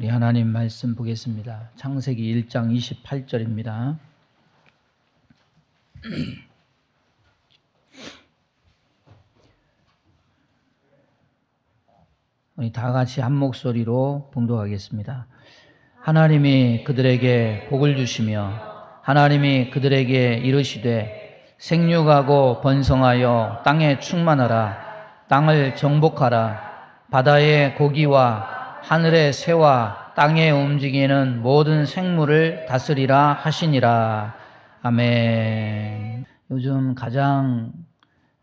우리 하나님 말씀 보겠습니다. 창세기 1장 28절입니다. 우리 다 같이 한 목소리로 봉독하겠습니다. 하나님이 그들에게 복을 주시며 하나님이 그들에게 이르시되 생육하고 번성하여 땅에 충만하라. 땅을 정복하라. 바다의 고기와 하늘의 새와 땅에 움직이는 모든 생물을 다스리라 하시니라. 아멘. 요즘 가장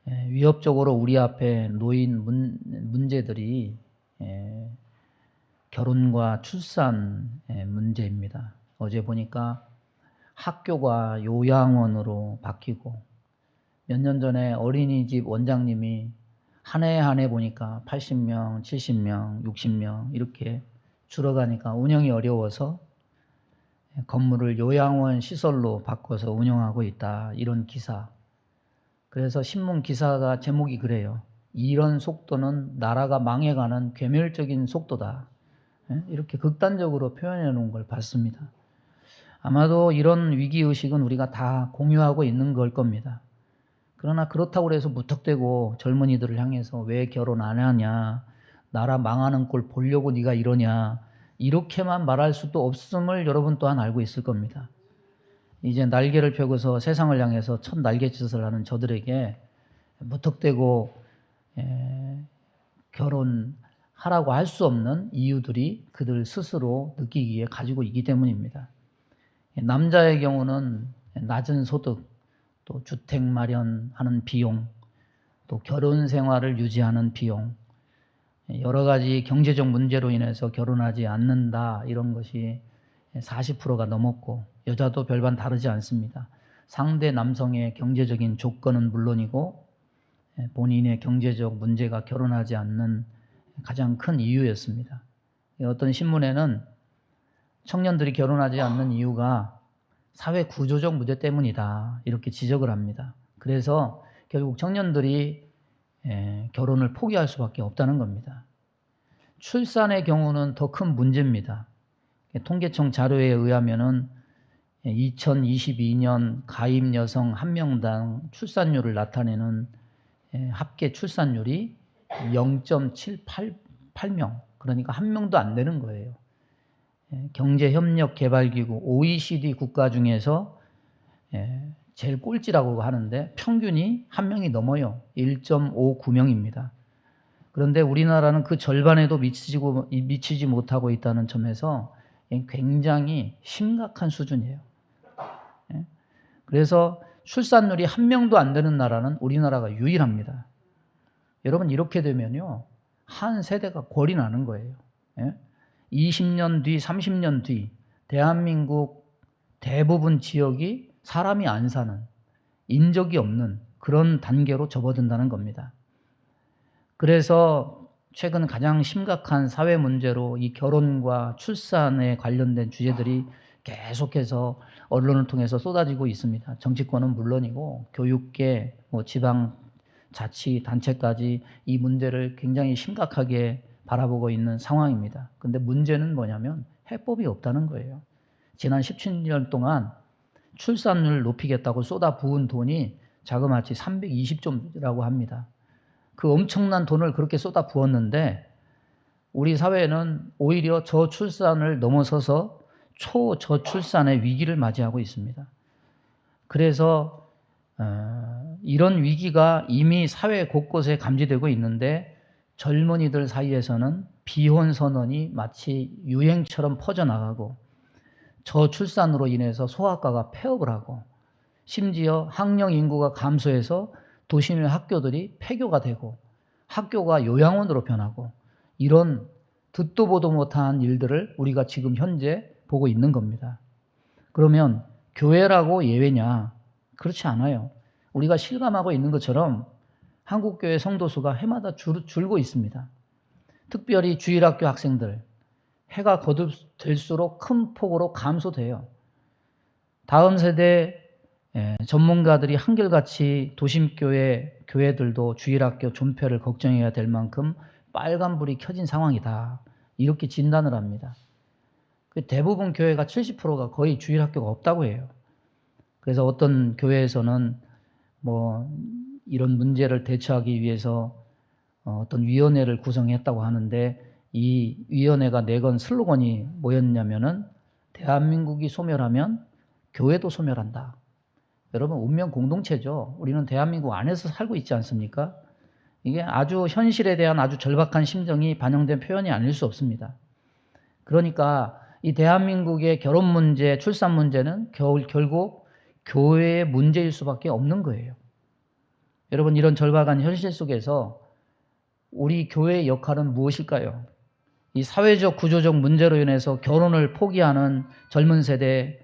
위협적으로 우리 앞에 놓인 문제들이 결혼과 출산 문제입니다. 어제 보니까 학교가 요양원으로 바뀌고 몇 년 전에 어린이집 원장님이 한 해 한 해 보니까 80명, 70명, 60명 이렇게 줄어가니까 운영이 어려워서 건물을 요양원 시설로 바꿔서 운영하고 있다. 이런 기사. 그래서 신문 기사가 제목이 그래요. 이런 속도는 나라가 망해가는 괴멸적인 속도다. 이렇게 극단적으로 표현해 놓은 걸 봤습니다. 아마도 이런 위기의식은 우리가 다 공유하고 있는 걸 겁니다. 그러나 그렇다고 해서 무턱대고 젊은이들을 향해서 왜 결혼 안 하냐, 나라 망하는 꼴 보려고 네가 이러냐, 이렇게만 말할 수도 없음을 여러분 또한 알고 있을 겁니다. 이제 날개를 펴고서 세상을 향해서 첫 날갯짓을 하는 저들에게 무턱대고 결혼하라고 할 수 없는 이유들이 그들 스스로 느끼기에 가지고 있기 때문입니다. 남자의 경우는 낮은 소득, 또 주택 마련하는 비용, 또 결혼 생활을 유지하는 비용, 여러 가지 경제적 문제로 인해서 결혼하지 않는다, 이런 것이 40%가 넘었고 여자도 별반 다르지 않습니다. 상대 남성의 경제적인 조건은 물론이고 본인의 경제적 문제가 결혼하지 않는 가장 큰 이유였습니다. 어떤 신문에는 청년들이 결혼하지 않는 이유가 사회 구조적 문제 때문이다, 이렇게 지적을 합니다. 그래서 결국 청년들이 결혼을 포기할 수밖에 없다는 겁니다. 출산의 경우는 더 큰 문제입니다. 통계청 자료에 의하면은 2022년 가임 여성 1명당 출산율을 나타내는 합계 출산율이 0.788명, 그러니까 1명도 안 되는 거예요. 경제협력개발기구 OECD 국가 중에서 제일 꼴찌라고 하는데 평균이 1명이 넘어요. 1.59명입니다. 그런데 우리나라는 그 절반에도 미치지 못하고 있다는 점에서 굉장히 심각한 수준이에요. 그래서 출산율이 1명도 안 되는 나라는 우리나라가 유일합니다. 여러분, 이렇게 되면요, 한 세대가 골이 나는 거예요. 20년 뒤, 30년 뒤 대한민국 대부분 지역이 사람이 안 사는, 인적이 없는 그런 단계로 접어든다는 겁니다. 그래서 최근 가장 심각한 사회 문제로 이 결혼과 출산에 관련된 주제들이 계속해서 언론을 통해서 쏟아지고 있습니다. 정치권은 물론이고 교육계, 지방자치단체까지 이 문제를 굉장히 심각하게 바라보고 있는 상황입니다. 그런데 문제는 뭐냐면 해법이 없다는 거예요. 지난 17년 동안 출산율 높이겠다고 쏟아부은 돈이 자그마치 320조라고 합니다. 그 엄청난 돈을 그렇게 쏟아부었는데 우리 사회는 오히려 저출산을 넘어서서 초저출산의 위기를 맞이하고 있습니다. 그래서 이런 위기가 이미 사회 곳곳에 감지되고 있는데 젊은이들 사이에서는 비혼 선언이 마치 유행처럼 퍼져나가고 저출산으로 인해서 소아과가 폐업을 하고 심지어 학령 인구가 감소해서 도심의 학교들이 폐교가 되고 학교가 요양원으로 변하고 이런 듣도 보도 못한 일들을 우리가 지금 현재 보고 있는 겁니다. 그러면 교회라고 예외냐? 그렇지 않아요. 우리가 실감하고 있는 것처럼 한국교회 성도수가 해마다 줄고 있습니다. 특별히 주일학교 학생들, 해가 거듭될수록 큰 폭으로 감소돼요. 다음 세대 전문가들이 한결같이 도심교회 교회들도 주일학교 존폐를 걱정해야 될 만큼 빨간불이 켜진 상황이다, 이렇게 진단을 합니다. 대부분 교회가 70%가 거의 주일 학교가 없다고 해요. 그래서 어떤 교회에서는 뭐 이런 문제를 대처하기 위해서 어떤 위원회를 구성했다고 하는데, 이 위원회가 내건 슬로건이 뭐였냐면은 대한민국이 소멸하면 교회도 소멸한다. 여러분, 운명 공동체죠. 우리는 대한민국 안에서 살고 있지 않습니까? 이게 아주 현실에 대한 아주 절박한 심정이 반영된 표현이 아닐 수 없습니다. 그러니까 이 대한민국의 결혼 문제, 출산 문제는 결국 교회의 문제일 수밖에 없는 거예요. 여러분, 이런 절박한 현실 속에서 우리 교회의 역할은 무엇일까요? 이 사회적 구조적 문제로 인해서 결혼을 포기하는 젊은 세대,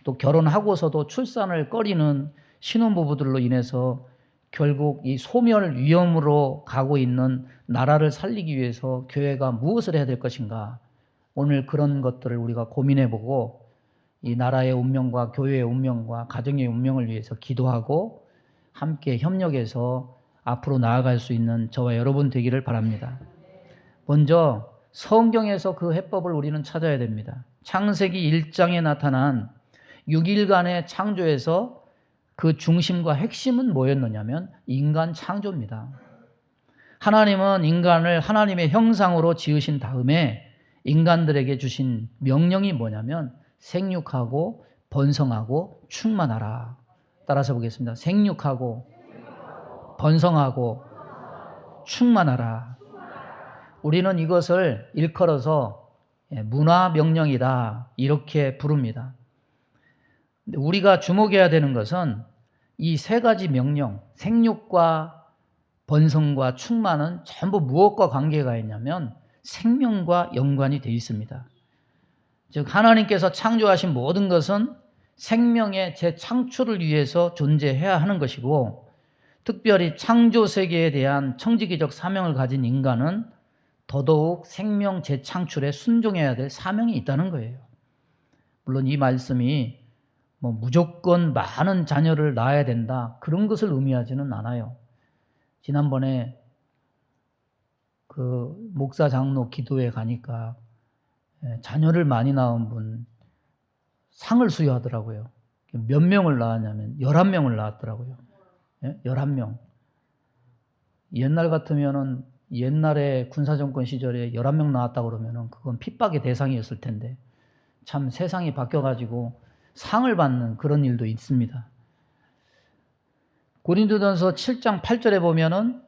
또 결혼하고서도 출산을 꺼리는 신혼부부들로 인해서 결국 이 소멸 위험으로 가고 있는 나라를 살리기 위해서 교회가 무엇을 해야 될 것인가? 오늘 그런 것들을 우리가 고민해보고 이 나라의 운명과 교회의 운명과 가정의 운명을 위해서 기도하고 함께 협력해서 앞으로 나아갈 수 있는 저와 여러분 되기를 바랍니다. 먼저 성경에서 그 해법을 우리는 찾아야 됩니다. 창세기 1장에 나타난 6일간의 창조에서 그 중심과 핵심은 뭐였느냐면 인간 창조입니다. 하나님은 인간을 하나님의 형상으로 지으신 다음에 인간들에게 주신 명령이 뭐냐면 생육하고 번성하고 충만하라. 따라서 보겠습니다. 생육하고 번성하고 충만하라. 우리는 이것을 일컬어서 문화명령이다 이렇게 부릅니다. 우리가 주목해야 되는 것은 이 세 가지 명령, 생육과 번성과 충만은 전부 무엇과 관계가 있냐면 생명과 연관이 되어 있습니다. 즉 하나님께서 창조하신 모든 것은 생명의 재창출을 위해서 존재해야 하는 것이고, 특별히 창조 세계에 대한 청지기적 사명을 가진 인간은 더더욱 생명 재창출에 순종해야 될 사명이 있다는 거예요. 물론 이 말씀이 무조건 많은 자녀를 낳아야 된다 그런 것을 의미하지는 않아요. 지난번에 그 목사 장로 기도회 가니까 자녀를 많이 낳은 분 상을 수여하더라고요. 몇 명을 낳았냐면 11명을 낳았더라고요. 11명. 옛날 같으면은 옛날에 군사정권 시절에 11명 낳았다고 그러면은 그건 핍박의 대상이었을 텐데 참 세상이 바뀌어가지고 상을 받는 그런 일도 있습니다. 고린도전서 7장 8절에 보면은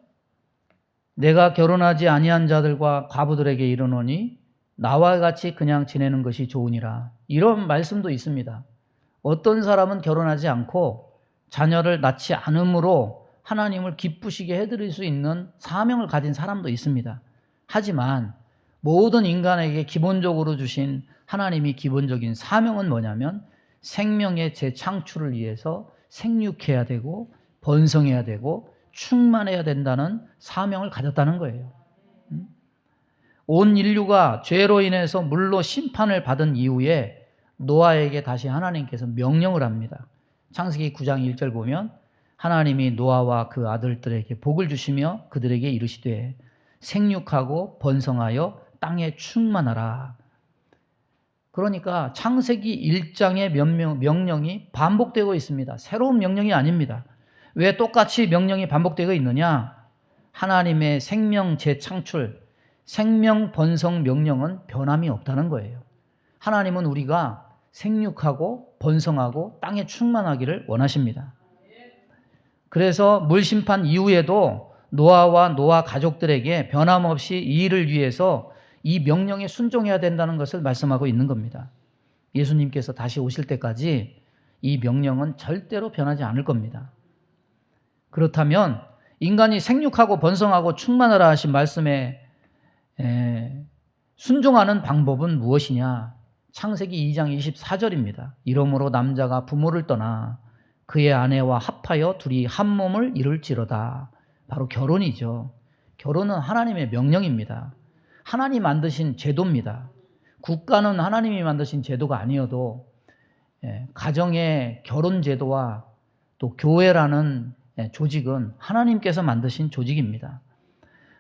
내가 결혼하지 아니한 자들과 과부들에게 이르노니 나와 같이 그냥 지내는 것이 좋으니라. 이런 말씀도 있습니다. 어떤 사람은 결혼하지 않고 자녀를 낳지 않음으로 하나님을 기쁘시게 해드릴 수 있는 사명을 가진 사람도 있습니다. 하지만 모든 인간에게 기본적으로 주신 하나님이 기본적인 사명은 뭐냐면 생명의 재창출을 위해서 생육해야 되고 번성해야 되고 충만해야 된다는 사명을 가졌다는 거예요. 온 인류가 죄로 인해서 물로 심판을 받은 이후에 노아에게 다시 하나님께서 명령을 합니다. 창세기 9장 1절 보면 하나님이 노아와 그 아들들에게 복을 주시며 그들에게 이르시되 생육하고 번성하여 땅에 충만하라. 그러니까 창세기 1장의 명령이 반복되고 있습니다. 새로운 명령이 아닙니다. 왜 똑같이 명령이 반복되고 있느냐? 하나님의 생명 재창출, 생명 번성 명령은 변함이 없다는 거예요. 하나님은 우리가 생육하고 번성하고 땅에 충만하기를 원하십니다. 그래서 물심판 이후에도 노아와 노아 가족들에게 변함없이 이 일을 위해서 이 명령에 순종해야 된다는 것을 말씀하고 있는 겁니다. 예수님께서 다시 오실 때까지 이 명령은 절대로 변하지 않을 겁니다. 그렇다면 인간이 생육하고 번성하고 충만하라 하신 말씀에 순종하는 방법은 무엇이냐? 창세기 2장 24절입니다. 이러므로 남자가 부모를 떠나 그의 아내와 합하여 둘이 한 몸을 이룰지로다. 바로 결혼이죠. 결혼은 하나님의 명령입니다. 하나님 만드신 제도입니다. 국가는 하나님이 만드신 제도가 아니어도 가정의 결혼 제도와 또 교회라는 조직은 하나님께서 만드신 조직입니다.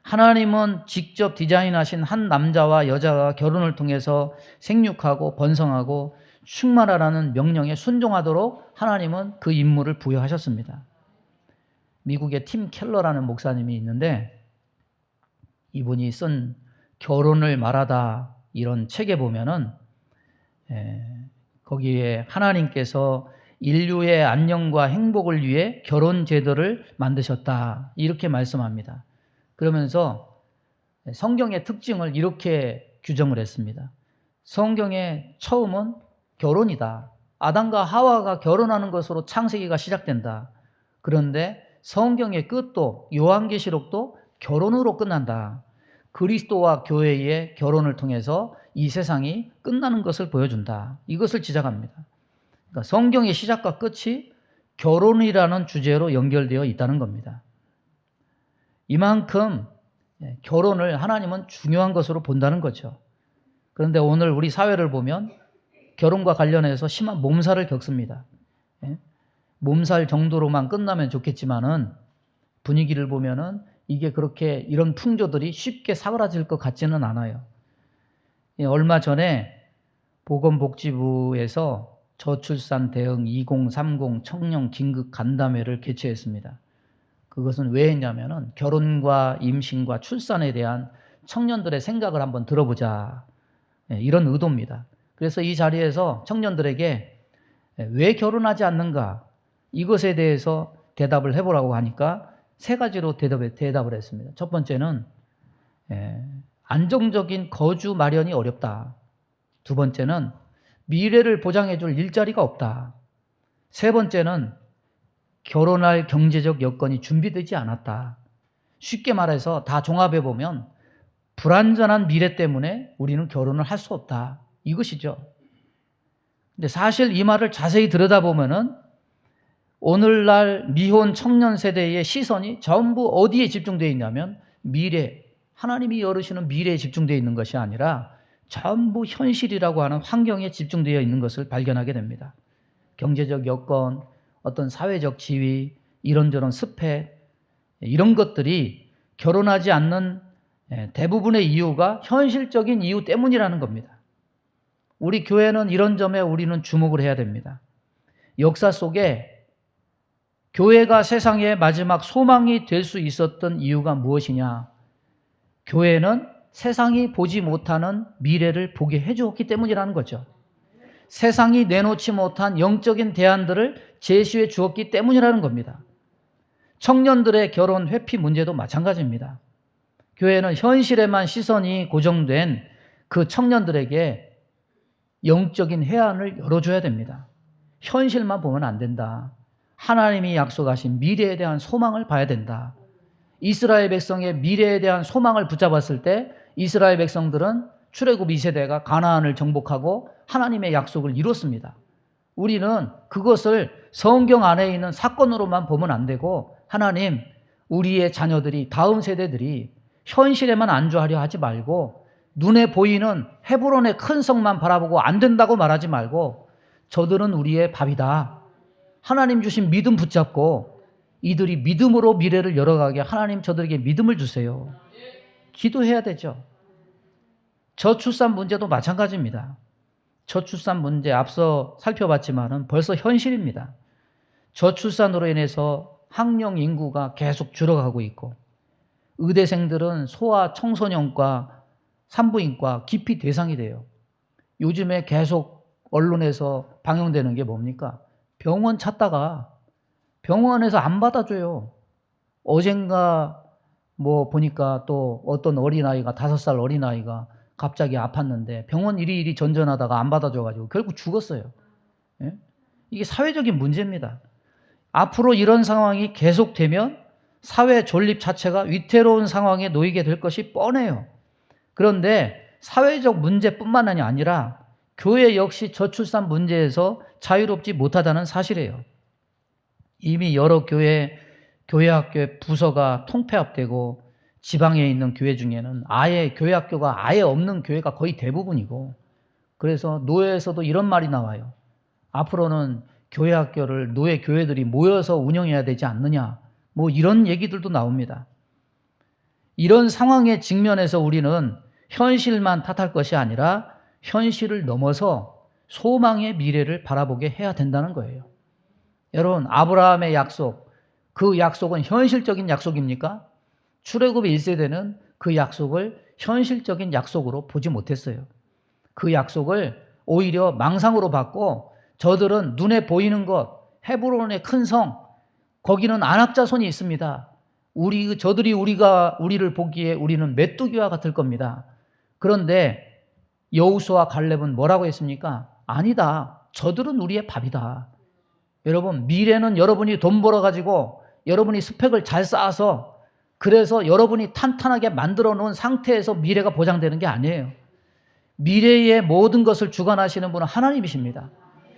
하나님은 직접 디자인하신 한 남자와 여자가 결혼을 통해서 생육하고 번성하고 충만하라는 명령에 순종하도록 하나님은 그 임무를 부여하셨습니다. 미국의 팀 켈러라는 목사님이 있는데 이분이 쓴 결혼을 말하다 이런 책에 보면은 거기에 하나님께서 인류의 안녕과 행복을 위해 결혼 제도를 만드셨다 이렇게 말씀합니다. 그러면서 성경의 특징을 이렇게 규정을 했습니다. 성경의 처음은 결혼이다. 아담과 하와가 결혼하는 것으로 창세기가 시작된다. 그런데 성경의 끝도 요한계시록도 결혼으로 끝난다. 그리스도와 교회의 결혼을 통해서 이 세상이 끝나는 것을 보여준다. 이것을 지적합니다. 그러니까 성경의 시작과 끝이 결혼이라는 주제로 연결되어 있다는 겁니다. 이만큼 결혼을 하나님은 중요한 것으로 본다는 거죠. 그런데 오늘 우리 사회를 보면 결혼과 관련해서 심한 몸살을 겪습니다. 몸살 정도로만 끝나면 좋겠지만은 분위기를 보면은 이게 그렇게 이런 풍조들이 쉽게 사그라질 것 같지는 않아요. 얼마 전에 보건복지부에서 저출산 대응 2030 청년 긴급 간담회를 개최했습니다. 그것은 왜 했냐면은 결혼과 임신과 출산에 대한 청년들의 생각을 한번 들어보자. 이런 의도입니다. 그래서 이 자리에서 청년들에게 왜 결혼하지 않는가 이것에 대해서 대답을 해보라고 하니까 세 가지로 대답을 했습니다. 첫 번째는 안정적인 거주 마련이 어렵다. 두 번째는 미래를 보장해 줄 일자리가 없다. 세 번째는 결혼할 경제적 여건이 준비되지 않았다. 쉽게 말해서 다 종합해 보면 불안전한 미래 때문에 우리는 결혼을 할 수 없다. 이것이죠. 근데 사실 이 말을 자세히 들여다보면은 오늘날 미혼 청년 세대의 시선이 전부 어디에 집중되어 있냐면 미래, 하나님이 열으시는 미래에 집중되어 있는 것이 아니라 전부 현실이라고 하는 환경에 집중되어 있는 것을 발견하게 됩니다. 경제적 여건, 어떤 사회적 지위, 이런저런 스펙, 이런 것들이 결혼하지 않는 대부분의 이유가 현실적인 이유 때문이라는 겁니다. 우리 교회는 이런 점에 우리는 주목을 해야 됩니다. 역사 속에 교회가 세상의 마지막 소망이 될 수 있었던 이유가 무엇이냐? 교회는 세상이 보지 못하는 미래를 보게 해주었기 때문이라는 거죠. 세상이 내놓지 못한 영적인 대안들을 제시해 주었기 때문이라는 겁니다. 청년들의 결혼 회피 문제도 마찬가지입니다. 교회는 현실에만 시선이 고정된 그 청년들에게 영적인 해안을 열어줘야 됩니다. 현실만 보면 안 된다. 하나님이 약속하신 미래에 대한 소망을 봐야 된다. 이스라엘 백성의 미래에 대한 소망을 붙잡았을 때 이스라엘 백성들은 출애굽 2세대가 가나안을 정복하고 하나님의 약속을 이뤘습니다. 우리는 그것을 성경 안에 있는 사건으로만 보면 안 되고 하나님, 우리의 자녀들이 다음 세대들이 현실에만 안주하려 하지 말고 눈에 보이는 헤브론의 큰 성만 바라보고 안 된다고 말하지 말고 저들은 우리의 밥이다. 하나님 주신 믿음 붙잡고 이들이 믿음으로 미래를 열어가게 하나님 저들에게 믿음을 주세요. 기도해야 되죠. 저출산 문제도 마찬가지입니다. 저출산 문제 앞서 살펴봤지만은 벌써 현실입니다. 저출산으로 인해서 학령 인구가 계속 줄어가고 있고 의대생들은 소아 청소년과 산부인과 기피 대상이 돼요. 요즘에 계속 언론에서 방영되는 게 뭡니까? 병원 찾다가 병원에서 안 받아줘요. 어젠가 보니까 또 어떤 어린아이가 5살 어린아이가 갑자기 아팠는데 병원 이리이리 전전하다가 안 받아줘가지고 결국 죽었어요. 예? 이게 사회적인 문제입니다. 앞으로 이런 상황이 계속되면 사회 존립 자체가 위태로운 상황에 놓이게 될 것이 뻔해요. 그런데 사회적 문제뿐만 아니라 교회 역시 저출산 문제에서 자유롭지 못하다는 사실이에요. 이미 여러 교회 학교의 부서가 통폐합되고 지방에 있는 교회 중에는 아예 교회 학교가 아예 없는 교회가 거의 대부분이고 그래서 노회에서도 이런 말이 나와요. 앞으로는 교회 학교를 노회 교회들이 모여서 운영해야 되지 않느냐 이런 얘기들도 나옵니다. 이런 상황에 직면해서 우리는 현실만 탓할 것이 아니라 현실을 넘어서 소망의 미래를 바라보게 해야 된다는 거예요. 여러분, 아브라함의 약속, 그 약속은 현실적인 약속입니까? 출애굽 1세대는 그 약속을 현실적인 약속으로 보지 못했어요. 그 약속을 오히려 망상으로 봤고, 저들은 눈에 보이는 것, 헤브론의 큰 성, 거기는 안악자손이 있습니다. 저들이 우리를 보기에 우리는 메뚜기와 같을 겁니다. 그런데 여호수아 갈렙은 뭐라고 했습니까? 아니다. 저들은 우리의 밥이다. 여러분, 미래는 여러분이 돈 벌어가지고 여러분이 스펙을 잘 쌓아서 그래서 여러분이 탄탄하게 만들어 놓은 상태에서 미래가 보장되는 게 아니에요. 미래의 모든 것을 주관하시는 분은 하나님이십니다.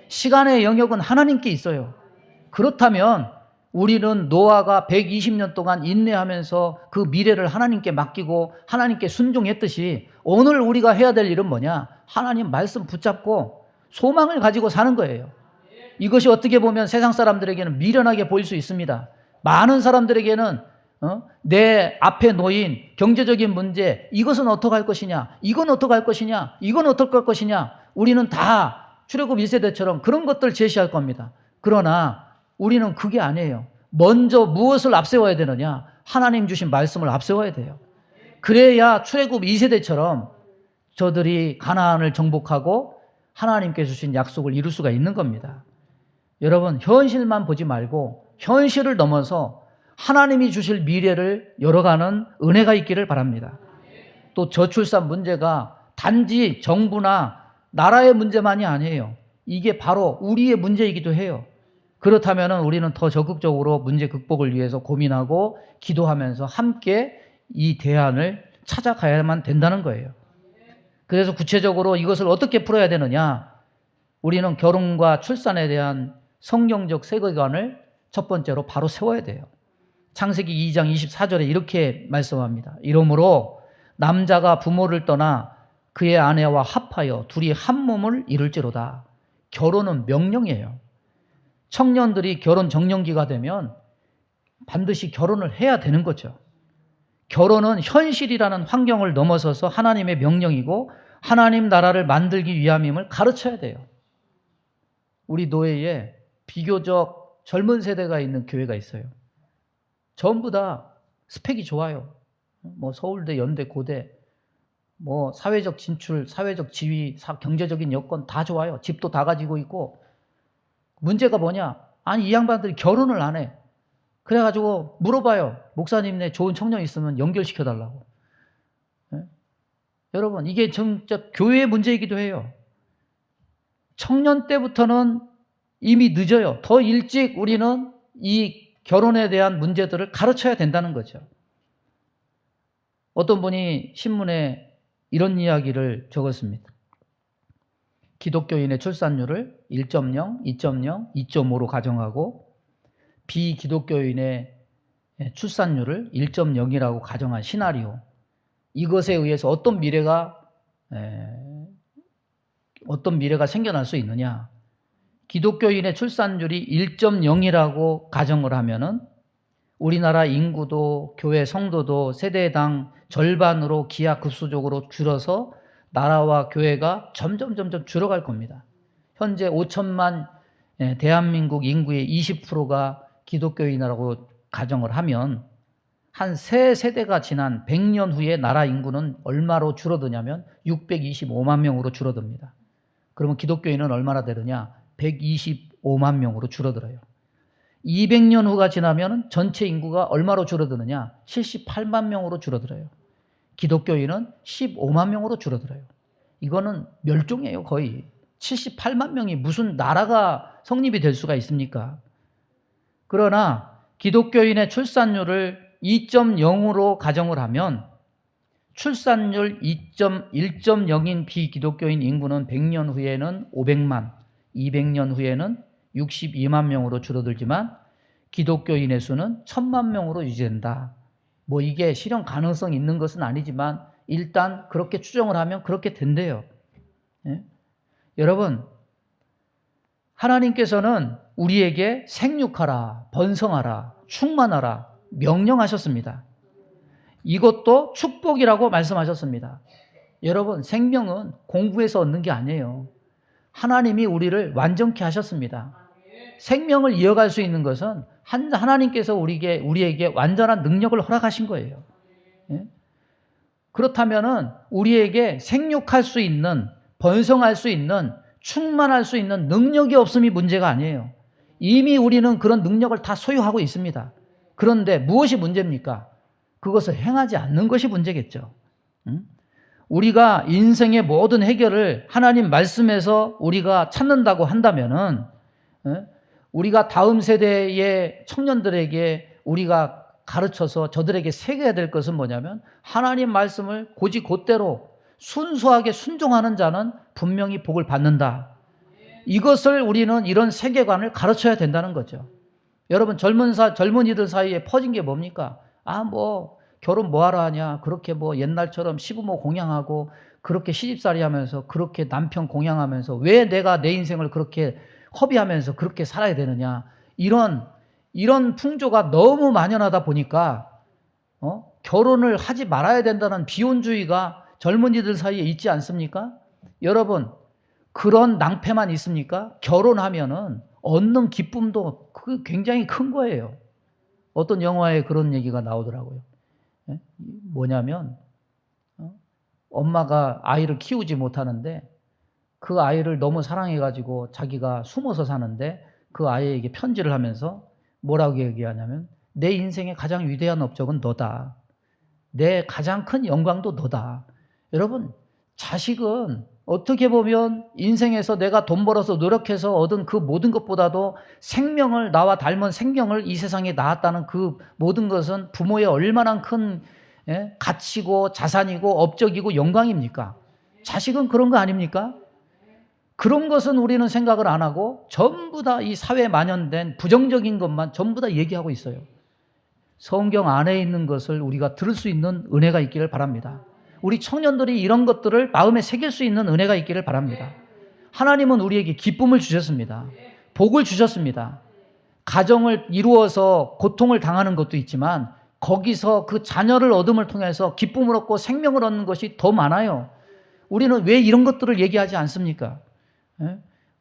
시간의 영역은 하나님께 있어요. 그렇다면 우리는 노아가 120년 동안 인내하면서 그 미래를 하나님께 맡기고 하나님께 순종했듯이 오늘 우리가 해야 될 일은 뭐냐? 하나님 말씀 붙잡고 소망을 가지고 사는 거예요. 이것이 어떻게 보면 세상 사람들에게는 미련하게 보일 수 있습니다. 많은 사람들에게는 내 앞에 놓인 경제적인 문제, 이것은 어떻게 할 것이냐, 이건 어떻게 할 것이냐, 이건 어떻게 할 것이냐, 우리는 다 출애굽 1세대처럼 그런 것들 제시할 겁니다. 그러나 우리는 그게 아니에요. 먼저 무엇을 앞세워야 되느냐? 하나님 주신 말씀을 앞세워야 돼요. 그래야 출애굽 2세대처럼 저들이 가나안을 정복하고 하나님께 주신 약속을 이룰 수가 있는 겁니다. 여러분, 현실만 보지 말고 현실을 넘어서 하나님이 주실 미래를 열어가는 은혜가 있기를 바랍니다. 또 저출산 문제가 단지 정부나 나라의 문제만이 아니에요. 이게 바로 우리의 문제이기도 해요. 그렇다면 우리는 더 적극적으로 문제 극복을 위해서 고민하고 기도하면서 함께 이 대안을 찾아가야만 된다는 거예요. 그래서 구체적으로 이것을 어떻게 풀어야 되느냐? 우리는 결혼과 출산에 대한 성경적 세계관을 첫 번째로 바로 세워야 돼요. 창세기 2장 24절에 이렇게 말씀합니다. 이러므로 남자가 부모를 떠나 그의 아내와 합하여 둘이 한 몸을 이룰지로다. 결혼은 명령이에요. 청년들이 결혼 정년기가 되면 반드시 결혼을 해야 되는 거죠. 결혼은 현실이라는 환경을 넘어서서 하나님의 명령이고 하나님 나라를 만들기 위함임을 가르쳐야 돼요. 우리 노예에 비교적 젊은 세대가 있는 교회가 있어요. 전부 다 스펙이 좋아요. 서울대, 연대, 고대, 사회적 진출, 사회적 지위, 경제적인 여건 다 좋아요. 집도 다 가지고 있고. 문제가 뭐냐? 아니, 이 양반들이 결혼을 안 해. 그래가지고 물어봐요. 목사님네 좋은 청년 있으면 연결시켜달라고. 네? 여러분, 이게 진짜 교회의 문제이기도 해요. 청년 때부터는 이미 늦어요. 더 일찍 우리는 이 결혼에 대한 문제들을 가르쳐야 된다는 거죠. 어떤 분이 신문에 이런 이야기를 적었습니다. 기독교인의 출산율을 1.0, 2.0, 2.5로 가정하고 비기독교인의 출산율을 1.0이라고 가정한 시나리오. 이것에 의해서 어떤 미래가 생겨날 수 있느냐? 기독교인의 출산율이 1.0이라고 가정을 하면은 우리나라 인구도 교회 성도도 세대당 절반으로 기하급수적으로 줄어서 나라와 교회가 점점 줄어갈 겁니다. 현재 5천만 대한민국 인구의 20%가 기독교인이라고 가정을 하면 한 3세대가 지난 100년 후에 나라 인구는 얼마로 줄어드냐면 625만 명으로 줄어듭니다. 그러면 기독교인은 얼마나 되느냐? 125만 명으로 줄어들어요. 200년 후가 지나면 전체 인구가 얼마로 줄어드느냐? 78만 명으로 줄어들어요. 기독교인은 15만 명으로 줄어들어요. 이거는 멸종이에요, 거의. 78만 명이 무슨 나라가 성립이 될 수가 있습니까? 그러나 기독교인의 출산율을 2.0으로 가정을 하면 출산율 1.0인 비기독교인 인구는 100년 후에는 500만, 200년 후에는 62만 명으로 줄어들지만 기독교인의 수는 1000만 명으로 유지된다. 이게 실현 가능성이 있는 것은 아니지만 일단 그렇게 추정을 하면 그렇게 된대요. 예? 여러분, 하나님께서는 우리에게 생육하라, 번성하라, 충만하라 명령하셨습니다. 이것도 축복이라고 말씀하셨습니다. 여러분, 생명은 공부해서 얻는 게 아니에요. 하나님이 우리를 완전케 하셨습니다. 생명을 이어갈 수 있는 것은 하나님께서 우리에게 완전한 능력을 허락하신 거예요. 예? 그렇다면은 우리에게 생육할 수 있는, 번성할 수 있는, 충만할 수 있는 능력이 없음이 문제가 아니에요. 이미 우리는 그런 능력을 다 소유하고 있습니다. 그런데 무엇이 문제입니까? 그것을 행하지 않는 것이 문제겠죠. 우리가 인생의 모든 해결을 하나님 말씀에서 우리가 찾는다고 한다면은, 우리가 다음 세대의 청년들에게 우리가 가르쳐서 저들에게 새겨야 될 것은 뭐냐면, 하나님 말씀을 곧대로 순수하게 순종하는 자는 분명히 복을 받는다. 이것을 우리는 이런 세계관을 가르쳐야 된다는 거죠. 여러분, 젊은이들 사이에 퍼진 게 뭡니까? 결혼 뭐하러 하냐? 그렇게 옛날처럼 시부모 공양하고 그렇게 시집살이 하면서 그렇게 남편 공양하면서 왜 내가 내 인생을 그렇게 허비하면서 그렇게 살아야 되느냐? 이런 풍조가 너무 만연하다 보니까 결혼을 하지 말아야 된다는 비혼주의가 젊은이들 사이에 있지 않습니까? 여러분, 그런 낭패만 있습니까? 결혼하면은 얻는 기쁨도 굉장히 큰 거예요. 어떤 영화에 그런 얘기가 나오더라고요. 뭐냐면 엄마가 아이를 키우지 못하는데 그 아이를 너무 사랑해가지고 자기가 숨어서 사는데 그 아이에게 편지를 하면서 뭐라고 얘기하냐면, 내 인생의 가장 위대한 업적은 너다. 내 가장 큰 영광도 너다. 여러분, 자식은 어떻게 보면 인생에서 내가 돈 벌어서 노력해서 얻은 그 모든 것보다도 나와 닮은 생명을 이 세상에 낳았다는 그 모든 것은 부모의 얼마나 큰 가치고 자산이고 업적이고 영광입니까? 자식은 그런 거 아닙니까? 그런 것은 우리는 생각을 안 하고 전부 다 이 사회에 만연된 부정적인 것만 전부 다 얘기하고 있어요. 성경 안에 있는 것을 우리가 들을 수 있는 은혜가 있기를 바랍니다. 우리 청년들이 이런 것들을 마음에 새길 수 있는 은혜가 있기를 바랍니다. 하나님은 우리에게 기쁨을 주셨습니다. 복을 주셨습니다. 가정을 이루어서 고통을 당하는 것도 있지만 거기서 그 자녀를 얻음을 통해서 기쁨을 얻고 생명을 얻는 것이 더 많아요. 우리는 왜 이런 것들을 얘기하지 않습니까?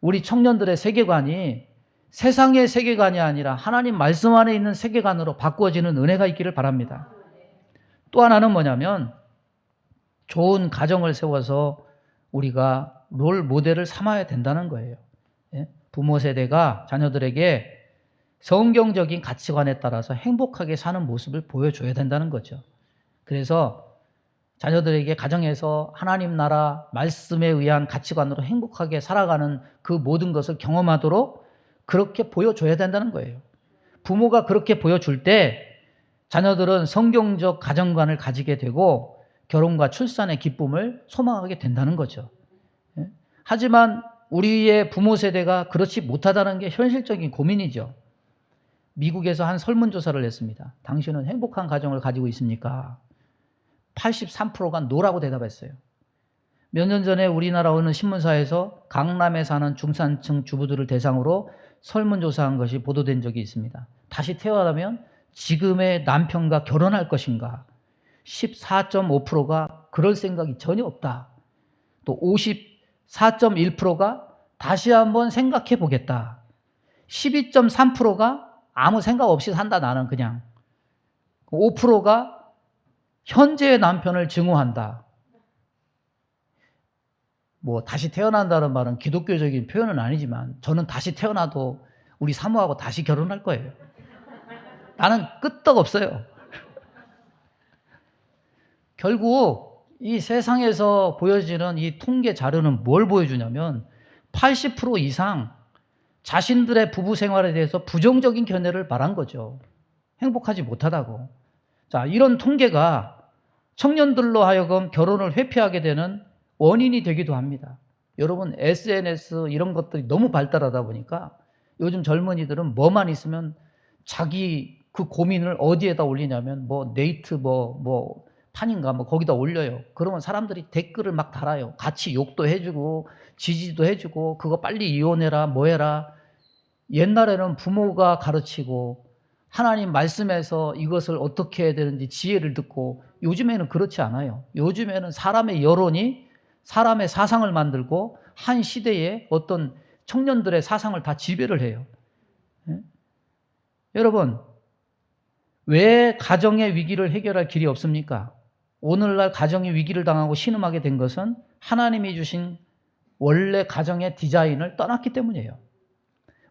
우리 청년들의 세계관이 세상의 세계관이 아니라 하나님 말씀 안에 있는 세계관으로 바꾸어지는 은혜가 있기를 바랍니다. 또 하나는 뭐냐면, 좋은 가정을 세워서 우리가 롤 모델을 삼아야 된다는 거예요. 부모 세대가 자녀들에게 성경적인 가치관에 따라서 행복하게 사는 모습을 보여줘야 된다는 거죠. 그래서 자녀들에게 가정에서 하나님 나라 말씀에 의한 가치관으로 행복하게 살아가는 그 모든 것을 경험하도록 그렇게 보여줘야 된다는 거예요. 부모가 그렇게 보여줄 때 자녀들은 성경적 가정관을 가지게 되고 결혼과 출산의 기쁨을 소망하게 된다는 거죠. 하지만 우리의 부모 세대가 그렇지 못하다는 게 현실적인 고민이죠. 미국에서 한 설문조사를 했습니다. 당신은 행복한 가정을 가지고 있습니까? 83%가 노라고 대답했어요. 몇 년 전에 우리나라 어느 신문사에서 강남에 사는 중산층 주부들을 대상으로 설문조사한 것이 보도된 적이 있습니다. 다시 태어나면 지금의 남편과 결혼할 것인가? 14.5%가 그럴 생각이 전혀 없다. 또 54.1%가 다시 한번 생각해 보겠다. 12.3%가 아무 생각 없이 산다, 나는 그냥. 5%가 현재의 남편을 증오한다. 다시 태어난다는 말은 기독교적인 표현은 아니지만 저는 다시 태어나도 우리 사모하고 다시 결혼할 거예요. 나는 끄떡없어요. 결국 이 세상에서 보여지는 이 통계 자료는 뭘 보여주냐면 80% 이상 자신들의 부부 생활에 대해서 부정적인 견해를 말한 거죠. 행복하지 못하다고. 자, 이런 통계가 청년들로 하여금 결혼을 회피하게 되는 원인이 되기도 합니다. 여러분, SNS 이런 것들이 너무 발달하다 보니까 요즘 젊은이들은 뭐만 있으면 자기 그 고민을 어디에다 올리냐면 네이트 판인가 거기다 올려요. 그러면 사람들이 댓글을 막 달아요. 같이 욕도 해주고 지지도 해주고 그거 빨리 이혼해라 뭐해라. 옛날에는 부모가 가르치고 하나님 말씀에서 이것을 어떻게 해야 되는지 지혜를 듣고 요즘에는 그렇지 않아요. 요즘에는 사람의 여론이 사람의 사상을 만들고 한 시대의 어떤 청년들의 사상을 다 지배를 해요. 예? 여러분, 왜 가정의 위기를 해결할 길이 없습니까? 오늘날 가정의 위기를 당하고 신음하게 된 것은 하나님이 주신 원래 가정의 디자인을 떠났기 때문이에요.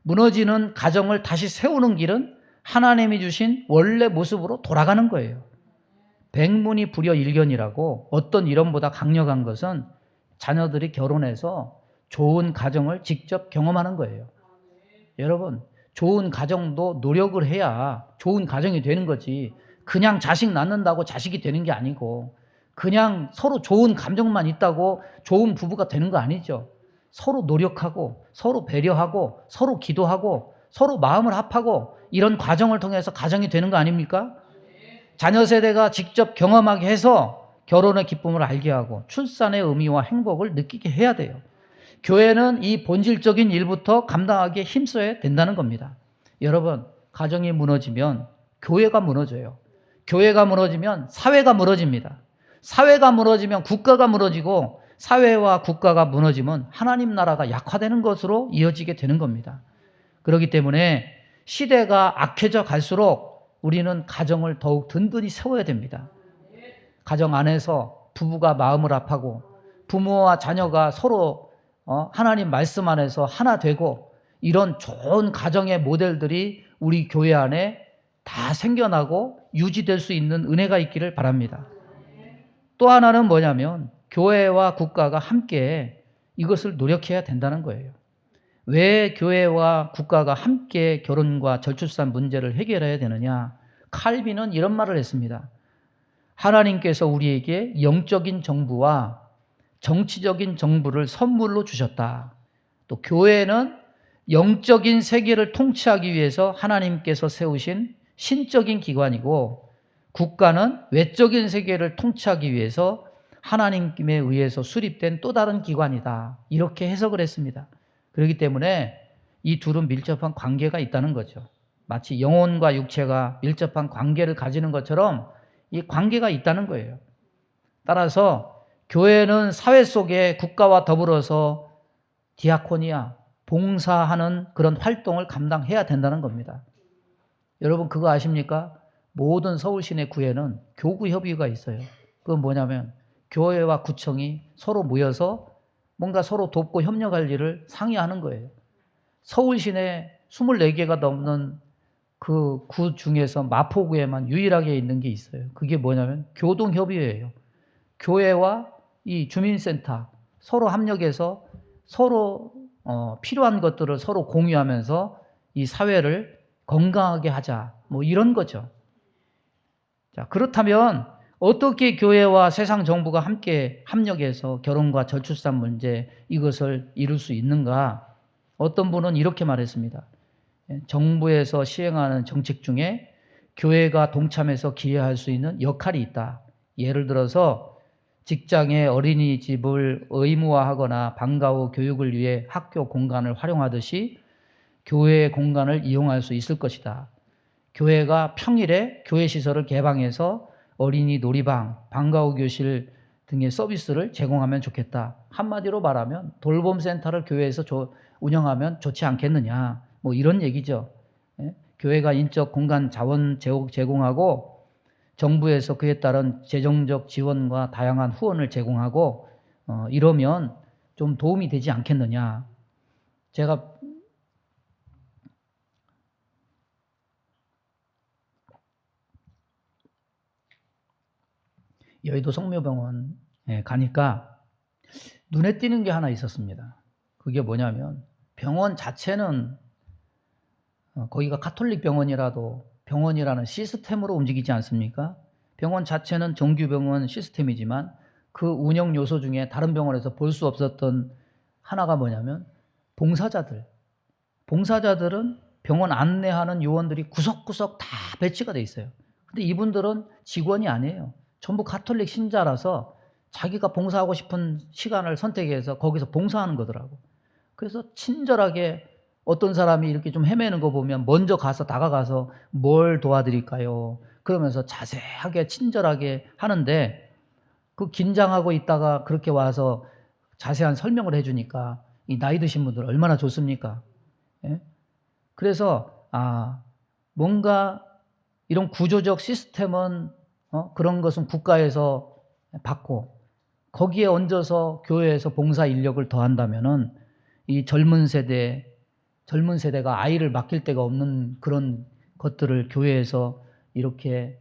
무너지는 가정을 다시 세우는 길은 하나님이 주신 원래 모습으로 돌아가는 거예요. 백문이 불여일견이라고 어떤 이론보다 강력한 것은 자녀들이 결혼해서 좋은 가정을 직접 경험하는 거예요. 여러분, 좋은 가정도 노력을 해야 좋은 가정이 되는 거지. 그냥 자식 낳는다고 자식이 되는 게 아니고 그냥 서로 좋은 감정만 있다고 좋은 부부가 되는 거 아니죠. 서로 노력하고 서로 배려하고 서로 기도하고 서로 마음을 합하고 이런 과정을 통해서 가정이 되는 거 아닙니까? 자녀 세대가 직접 경험하게 해서 결혼의 기쁨을 알게 하고 출산의 의미와 행복을 느끼게 해야 돼요. 교회는 이 본질적인 일부터 감당하기에 힘써야 된다는 겁니다. 여러분, 가정이 무너지면 교회가 무너져요. 교회가 무너지면 사회가 무너집니다. 사회가 무너지면 국가가 무너지고 사회와 국가가 무너지면 하나님 나라가 약화되는 것으로 이어지게 되는 겁니다. 그렇기 때문에 시대가 악해져 갈수록 우리는 가정을 더욱 든든히 세워야 됩니다. 가정 안에서 부부가 마음을 합하고 부모와 자녀가 서로 하나님 말씀 안에서 하나 되고 이런 좋은 가정의 모델들이 우리 교회 안에 다 생겨나고 유지될 수 있는 은혜가 있기를 바랍니다. 또 하나는 뭐냐면 교회와 국가가 함께 이것을 노력해야 된다는 거예요. 왜 교회와 국가가 함께 결혼과 저출산 문제를 해결해야 되느냐? 칼빈은 이런 말을 했습니다. 하나님께서 우리에게 영적인 정부와 정치적인 정부를 선물로 주셨다. 또 교회는 영적인 세계를 통치하기 위해서 하나님께서 세우신 신적인 기관이고 국가는 외적인 세계를 통치하기 위해서 하나님에 의해서 수립된 또 다른 기관이다. 이렇게 해석을 했습니다. 그렇기 때문에 이 둘은 밀접한 관계가 있다는 거죠. 마치 영혼과 육체가 밀접한 관계를 가지는 것처럼 이 관계가 있다는 거예요. 따라서 교회는 사회 속에 국가와 더불어서 디아코니아, 봉사하는 그런 활동을 감당해야 된다는 겁니다. 여러분 그거 아십니까? 모든 서울시내 구에는 교구협의회가 있어요. 그건 뭐냐면 교회와 구청이 서로 모여서 뭔가 서로 돕고 협력할 일을 상의하는 거예요. 서울시내 24개가 넘는 그 구 중에서 마포구에만 유일하게 있는 게 있어요. 그게 뭐냐면 교동협의회예요. 교회와 이 주민센터 서로 합력해서 서로 필요한 것들을 서로 공유하면서 이 사회를 건강하게 하자. 뭐 이런 거죠. 자, 그렇다면 어떻게 교회와 세상 정부가 함께 합력해서 결혼과 저출산 문제 이것을 이룰 수 있는가? 어떤 분은 이렇게 말했습니다. 정부에서 시행하는 정책 중에 교회가 동참해서 기여할 수 있는 역할이 있다. 예를 들어서 직장의 어린이집을 의무화하거나 방과 후 교육을 위해 학교 공간을 활용하듯이 교회의 공간을 이용할 수 있을 것이다. 교회가 평일에 교회 시설을 개방해서 어린이 놀이방, 방과 후 교실 등의 서비스를 제공하면 좋겠다. 한마디로 말하면 돌봄센터를 교회에서 운영하면 좋지 않겠느냐. 뭐 이런 얘기죠. 예? 교회가 인적 공간 자원 제공하고 정부에서 그에 따른 재정적 지원과 다양한 후원을 제공하고 이러면 좀 도움이 되지 않겠느냐. 제가 여의도 성묘병원에 가니까 눈에 띄는 게 하나 있었습니다. 그게 뭐냐면 병원 자체는 거기가 가톨릭 병원이라도 병원이라는 시스템으로 움직이지 않습니까? 병원 자체는 정규병원 시스템이지만 그 운영 요소 중에 다른 병원에서 볼 수 없었던 하나가 뭐냐면 봉사자들은 병원 안내하는 요원들이 구석구석 다 배치가 돼 있어요. 근데 이분들은 직원이 아니에요. 전부 가톨릭 신자라서 자기가 봉사하고 싶은 시간을 선택해서 거기서 봉사하는 거더라고. 그래서 친절하게 어떤 사람이 이렇게 좀 헤매는 거 보면 먼저 가서 다가가서 뭘 도와드릴까요? 그러면서 자세하게 친절하게 하는데 그 긴장하고 있다가 그렇게 와서 자세한 설명을 해주니까 이 나이 드신 분들 얼마나 좋습니까? 예? 그래서 뭔가 이런 구조적 시스템은 그런 것은 국가에서 받고 거기에 얹어서 교회에서 봉사 인력을 더한다면은 이 젊은 세대가 아이를 맡길 데가 없는 그런 것들을 교회에서 이렇게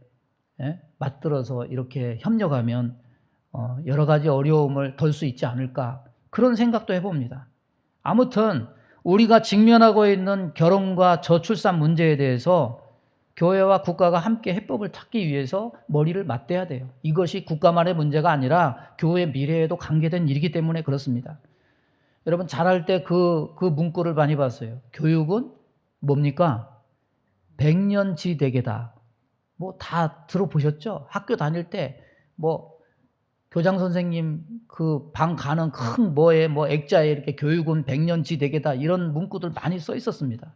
맞들어서 이렇게 협력하면 여러 가지 어려움을 덜 수 있지 않을까 그런 생각도 해봅니다. 아무튼 우리가 직면하고 있는 결혼과 저출산 문제에 대해서 교회와 국가가 함께 해법을 찾기 위해서 머리를 맞대야 돼요. 이것이 국가만의 문제가 아니라 교회 미래에도 관계된 일이기 때문에 그렇습니다. 여러분 잘할 때 그 문구를 많이 봤어요. 교육은 뭡니까? 백년지대계다. 뭐 다 들어보셨죠? 학교 다닐 때 뭐 교장 선생님 그 방 가는 큰 뭐에 뭐 액자에 이렇게 교육은 백년지대계다 이런 문구들 많이 써 있었습니다.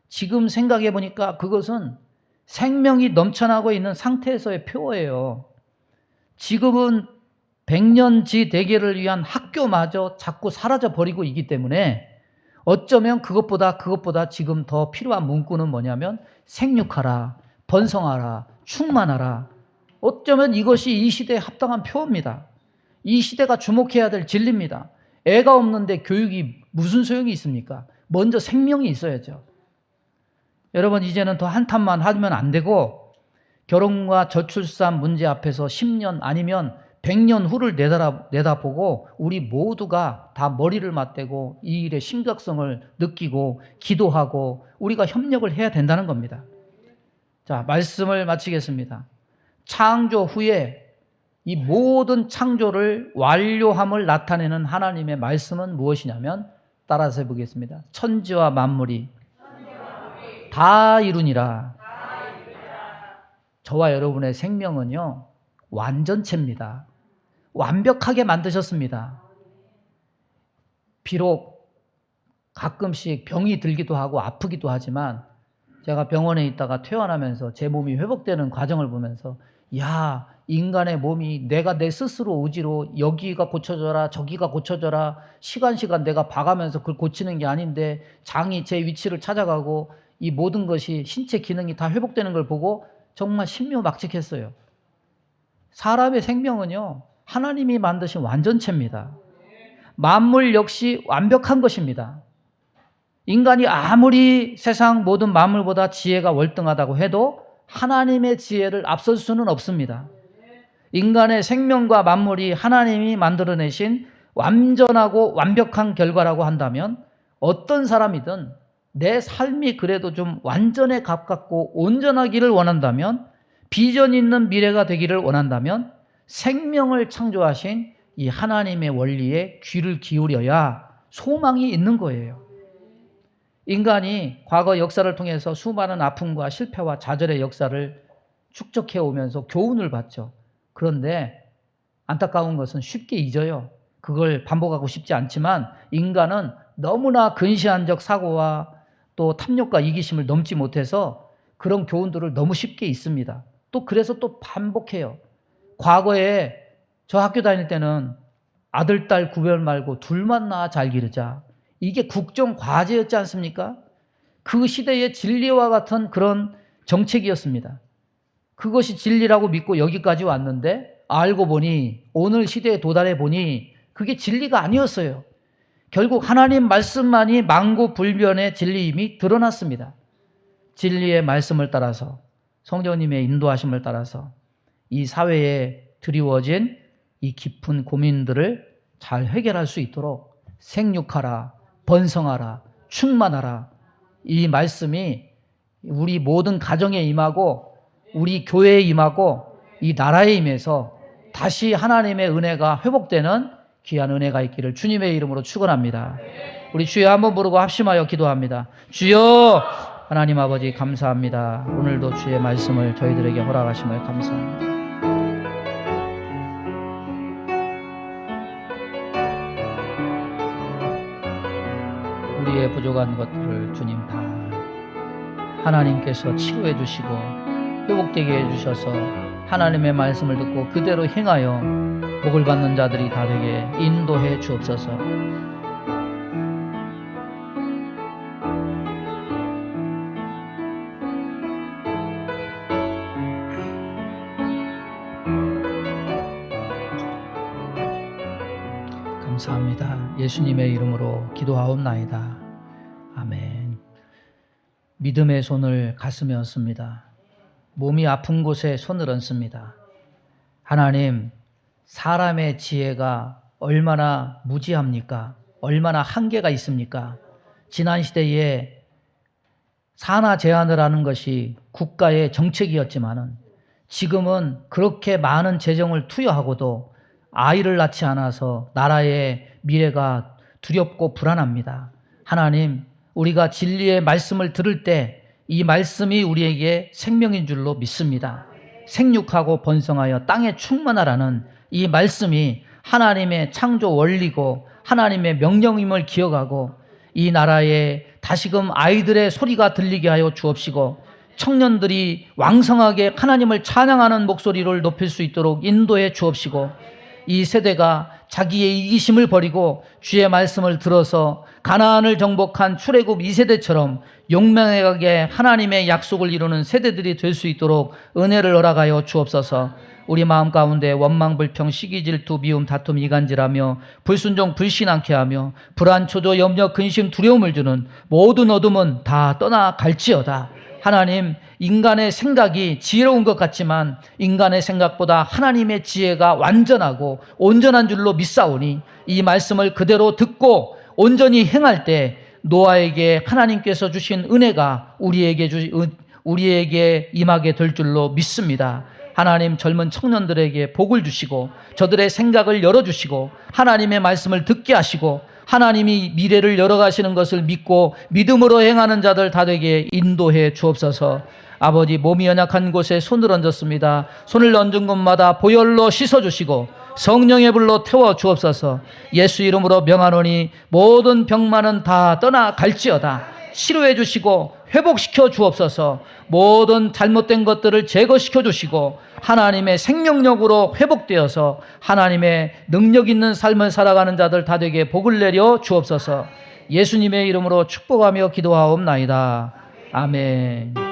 지금 생각해 보니까 그것은 생명이 넘쳐나고 있는 상태에서의 표어예요. 지금은 백년지대계를 위한 학교마저 자꾸 사라져 버리고 있기 때문에 어쩌면 그것보다 지금 더 필요한 문구는 뭐냐면 생육하라, 번성하라, 충만하라. 어쩌면 이것이 이 시대에 합당한 표어입니다. 이 시대가 주목해야 될 진리입니다. 애가 없는데 교육이 무슨 소용이 있습니까? 먼저 생명이 있어야죠. 여러분 이제는 더 한탄만 하면 안 되고 결혼과 저출산 문제 앞에서 10년 아니면 100년 후를 내다보고 우리 모두가 다 머리를 맞대고 이 일의 심각성을 느끼고 기도하고 우리가 협력을 해야 된다는 겁니다. 자, 말씀을 마치겠습니다. 창조 후에 이 모든 창조를 완료함을 나타내는 하나님의 말씀은 무엇이냐면 따라서 해보겠습니다. 천지와 만물이 다 이루니라. 저와 여러분의 생명은요 완전체입니다. 완벽하게 만드셨습니다. 비록 가끔씩 병이 들기도 하고 아프기도 하지만 제가 병원에 있다가 퇴원하면서 제 몸이 회복되는 과정을 보면서 야, 인간의 몸이 내가 내 스스로 의지로 여기가 고쳐져라 저기가 고쳐져라 시간 내가 봐가면서 그걸 고치는 게 아닌데 장이 제 위치를 찾아가고 이 모든 것이 신체 기능이 다 회복되는 걸 보고 정말 신묘막측했어요. 사람의 생명은요 하나님이 만드신 완전체입니다. 만물 역시 완벽한 것입니다. 인간이 아무리 세상 모든 만물보다 지혜가 월등하다고 해도 하나님의 지혜를 앞설 수는 없습니다. 인간의 생명과 만물이 하나님이 만들어내신 완전하고 완벽한 결과라고 한다면 어떤 사람이든 내 삶이 그래도 좀 완전에 가깝고 온전하기를 원한다면 비전 있는 미래가 되기를 원한다면 생명을 창조하신 이 하나님의 원리에 귀를 기울여야 소망이 있는 거예요. 인간이 과거 역사를 통해서 수많은 아픔과 실패와 좌절의 역사를 축적해 오면서 교훈을 받죠. 그런데 안타까운 것은 쉽게 잊어요. 그걸 반복하고 싶지 않지만 인간은 너무나 근시안적 사고와 또 탐욕과 이기심을 넘지 못해서 그런 교훈들을 너무 쉽게 잊습니다. 또 그래서 또 반복해요. 과거에 저 학교 다닐 때는 아들, 딸 구별 말고 둘만 낳아 잘 기르자. 이게 국정 과제였지 않습니까? 그 시대의 진리와 같은 그런 정책이었습니다. 그것이 진리라고 믿고 여기까지 왔는데 알고 보니 오늘 시대에 도달해 보니 그게 진리가 아니었어요. 결국 하나님 말씀만이 만고불변의 진리임이 드러났습니다. 진리의 말씀을 따라서 성령님의 인도하심을 따라서 이 사회에 드리워진 이 깊은 고민들을 잘 해결할 수 있도록 생육하라, 번성하라, 충만하라 이 말씀이 우리 모든 가정에 임하고 우리 교회에 임하고 이 나라에 임해서 다시 하나님의 은혜가 회복되는 귀한 은혜가 있기를 주님의 이름으로 축원합니다. 우리 주여 한번 부르고 합심하여 기도합니다. 주여 하나님 아버지 감사합니다. 오늘도 주의 말씀을 저희들에게 허락하심을 감사합니다. 우리의 부족한 것들을 주님 다 하나님께서 치료해 주시고 회복되게 해주셔서 하나님의 말씀을 듣고 그대로 행하여 복을 받는 자들이 다 되게 인도해 주옵소서. 감사합니다. 예수님의 이름으로 기도하옵나이다. 아멘. 믿음의 손을 가슴에 얹습니다. 몸이 아픈 곳에 손을 얹습니다. 하나님, 사람의 지혜가 얼마나 무지합니까? 얼마나 한계가 있습니까? 지난 시대에 산하 제한을 하는 것이 국가의 정책이었지만은 지금은 그렇게 많은 재정을 투여하고도 아이를 낳지 않아서 나라의 미래가 두렵고 불안합니다. 하나님, 우리가 진리의 말씀을 들을 때 이 말씀이 우리에게 생명인 줄로 믿습니다. 생육하고 번성하여 땅에 충만하라는 이 말씀이 하나님의 창조 원리고 하나님의 명령임을 기억하고 이 나라에 다시금 아이들의 소리가 들리게 하여 주옵시고 청년들이 왕성하게 하나님을 찬양하는 목소리를 높일 수 있도록 인도해 주옵시고 이 세대가 자기의 이기심을 버리고 주의 말씀을 들어서 가나안을 정복한 출애굽 2세대처럼 용맹하게 하나님의 약속을 이루는 세대들이 될 수 있도록 은혜를 허락하여 주옵소서. 우리 마음 가운데 원망, 불평, 시기, 질투, 미움, 다툼, 이간질하며 불순종, 불신앙케 하며 불안, 초조, 염려, 근심, 두려움을 주는 모든 어둠은 다 떠나갈지어다. 하나님, 인간의 생각이 지혜로운 것 같지만 인간의 생각보다 하나님의 지혜가 완전하고 온전한 줄로 믿사오니 이 말씀을 그대로 듣고 온전히 행할 때 노아에게 하나님께서 주신 은혜가 우리에게 임하게 될 줄로 믿습니다. 하나님, 젊은 청년들에게 복을 주시고 저들의 생각을 열어주시고 하나님의 말씀을 듣게 하시고 하나님이 미래를 열어가시는 것을 믿고 믿음으로 행하는 자들 다 되게 인도해 주옵소서. 아버지, 몸이 연약한 곳에 손을 얹었습니다. 손을 얹은 곳마다 보혈로 씻어주시고 성령의 불로 태워 주옵소서. 예수 이름으로 명하노니 모든 병만은 다 떠나갈지어다. 치료해 주시고 회복시켜 주옵소서. 모든 잘못된 것들을 제거시켜 주시고 하나님의 생명력으로 회복되어서 하나님의 능력 있는 삶을 살아가는 자들 다 되게 복을 내려 주옵소서. 예수님의 이름으로 축복하며 기도하옵나이다. 아멘.